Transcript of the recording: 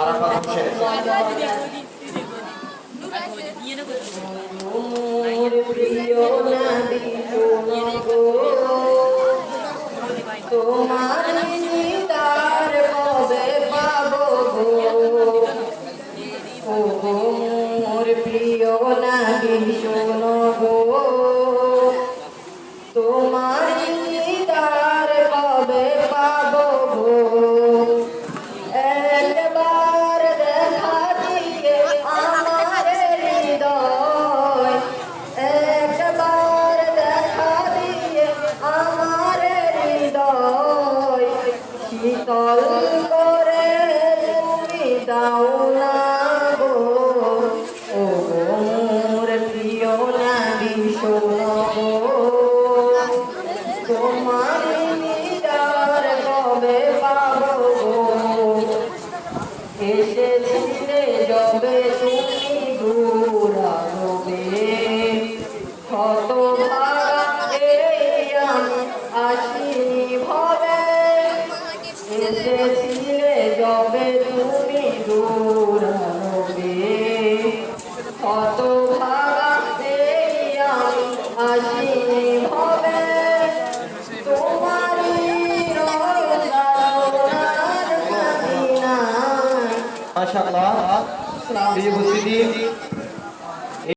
আরাফাত হোসেন। মোর প্রিয় নবী শোনো গো, তোমার দিদার কবে পাবো গো। ও গো মোর প্রিয় নবী শোনো গো, তোমার দিদার কবে পাবো গো। একবার দেখা দিয়ে আমার হৃদয়, একবার দেখা দিয়ে আমার হৃদয় শীতল করে তুমি দাও না গো। ও মোর প্রিয় নবী শোনো গো, তোমার দিদার কবে পাবো গো। এসেছিলে যবে তুমি দূরাবে, হতভাগা এই আমি আসিনি ভবে। এসেছিলে যবে তুমি দূরাবে, হতভাগা এই আমি আসিনি ভবে। তোমারি রওজার মদিনায়। মাশাআল্লাহ। প্রিয় উপস্থিতি,